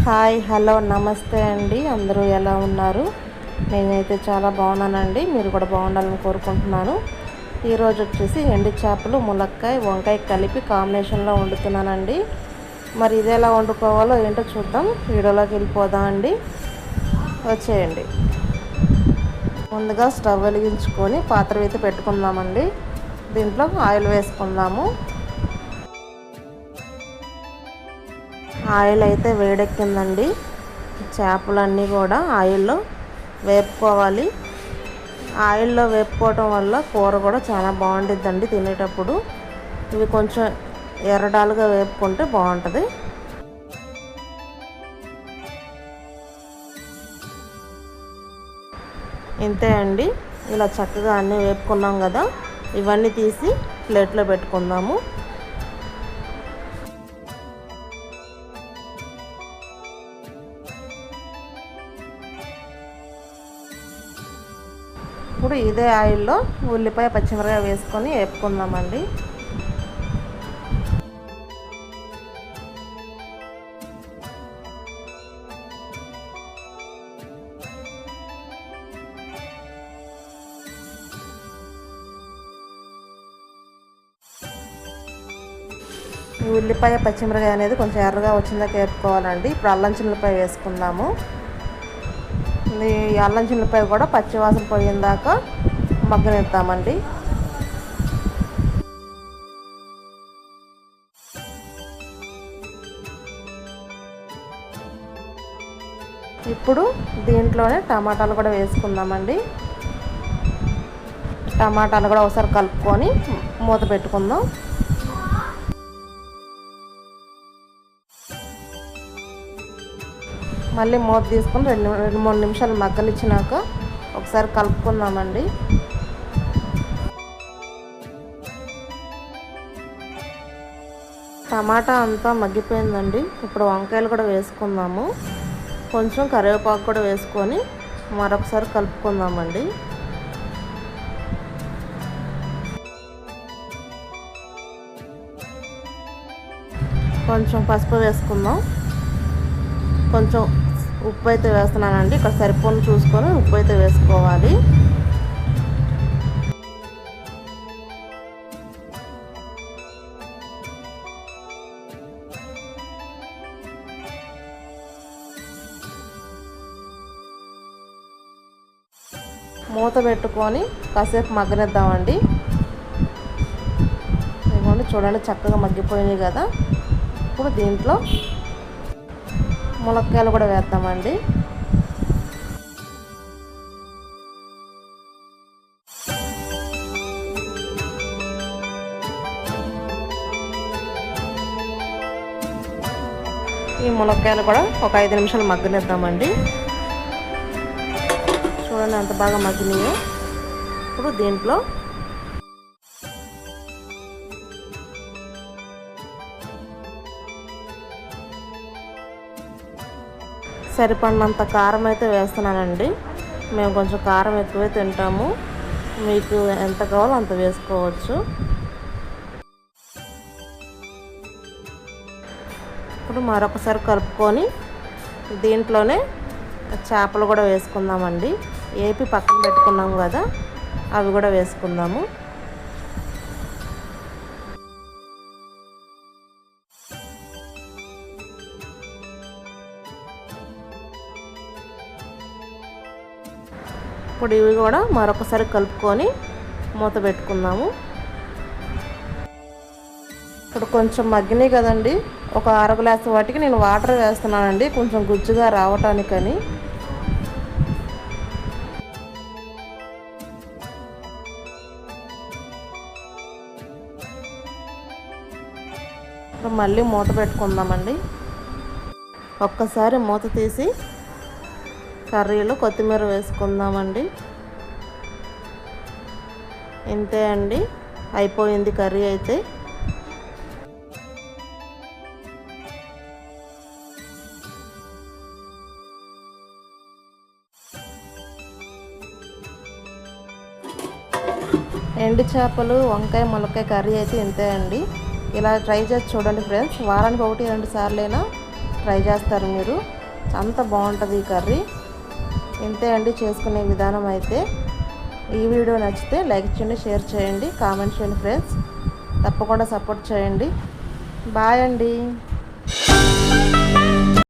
Hi hello నమస్తే అండి. అందరూ ఎలా ఉన్నారు? నేనైతే చాలా బాగున్నానండి. మీరు కూడా బాగుండాలని కోరుకుంటున్నాను. ఈరోజు వచ్చేసి ఎండు చేపలు ములక్కాయ వంకాయ కలిపి కాంబినేషన్లో వండుతున్నానండి. మరి ఇది ఎలా వండుకోవాలో ఏంటో చూద్దాం. వీడియోలోకి వెళ్ళిపోదాం అండి. వచ్చేయండి. ముందుగా స్టవ్ వెలిగించుకొని పాత్ర అయితే పెట్టుకుందామండి. దీంట్లో ఆయిల్ వేసుకుందాము. ఆయిల్ అయితే వేడెక్కిందండి. చేపలన్నీ కూడా ఆయిల్లో వేపుకోవాలి. ఆయిల్లో వేపుకోవటం వల్ల కూర కూడా చాలా బాగుంటుందండి తినేటప్పుడు. ఇవి కొంచెం ఎర్రడాలుగా వేపుకుంటే బాగుంటుంది. ఇంతే అండి. ఇలా చక్కగా అన్నీ వేపుకున్నాం కదా, ఇవన్నీ తీసి ప్లేట్లో పెట్టుకుందాము. ఇప్పుడు ఇదే ఆయిల్లో ఉల్లిపాయ పచ్చిమిరపకాయ వేసుకొని వేపుకుందామండి. ఈ ఉల్లిపాయ పచ్చిమిరపకాయ అనేది కొంచెం ఎర్రగా వచ్చిందాక వేపుకోవాలండి. ఇప్పుడు అల్లం చిల్లిపాయ వేసుకుందాము. ఈ అల్లం చిల్లిపాయ కూడా పచ్చివాసన పోయేదాక మగ్గనిద్దామండి. ఇప్పుడు దీంట్లోనే టమాటాలు కూడా వేసుకుందామండి. టమాటాలు కూడా ఒకసారి కలుపుకొని మూత పెట్టుకుందాం. మళ్ళీ మూత తీసుకొని రెండు మూడు నిమిషాలు మగ్గనిచ్చినాక ఒకసారి కలుపుకుందామండి. టమాటా అంతా మగ్గిపోయిందండి. ఇప్పుడు వంకాయలు కూడా వేసుకుందాము. కొంచెం కరివేపాకు కూడా వేసుకొని మరొకసారి కలుపుకుందామండి. కొంచెం పసుపు వేసుకుందాం. కొంచెం ఉప్పు అయితే వేస్తున్నానండి. ఇక్కడ సరిపోను చూసుకొని ఉప్పు అయితే వేసుకోవాలి. మూత పెట్టుకొని కాసేపు మగ్గనిద్దామండి. ఇదిగోండి చూడండి, చక్కగా మగ్గిపోయినాయి కదా. ఇప్పుడు దీంట్లో ములక్కాయలు కూడా వేద్దామండి. ఈ ములక్కాయలు కూడా ఒక 5 నిమిషాలు మగ్గనిద్దామండి. చూడండి ఎంత బాగా మగ్గినాయో. ఇప్పుడు దీంట్లో సరిపడినంత కారం అయితే వేస్తున్నానండి. మేము కొంచెం కారం ఎక్కువే తింటాము. మీకు ఎంత కావాలో అంత వేసుకోవచ్చు. ఇప్పుడు మరొకసారి కలుపుకొని దీంట్లోనే చేపలు కూడా వేసుకుందామండి. ఏపి పక్కన పెట్టుకున్నాము కదా, అవి కూడా వేసుకుందాము. ఇప్పుడు ఇవి కూడా మరొకసారి కలుపుకొని మూత పెట్టుకుందాము. ఇప్పుడు కొంచెం మగ్గినాయి కదండి. ఒక అర గ్లాసు వాటికి నేను వాటర్ వేస్తున్నానండి, కొంచెం గుజ్జుగా రావటానికని. ఇప్పుడు మళ్ళీ మూత పెట్టుకుందామండి. ఒక్కసారి మూత తీసి కర్రీలో కొత్తిమీర వేసుకుందామండి. ఇంతే అండి, అయిపోయింది కర్రీ అయితే. ఎండు చేపలు వంకాయ ములక్కాయ కర్రీ అయితే ఇంతే అండి. ఇలా ట్రై చేసి చూడండి ఫ్రెండ్స్. వారానికి 1-2 సార్లైనా ట్రై చేస్తారు మీరు. అంత బాగుంటుంది ఈ కర్రీ. ఇంతే అండి చేసుకునే విధానం అయితే. ఈ వీడియో నచ్చితే లైక్ చేయండి, షేర్ చేయండి, కామెంట్ చేయండి ఫ్రెండ్స్. తప్పకుండా సపోర్ట్ చేయండి. బాయ్ అండి.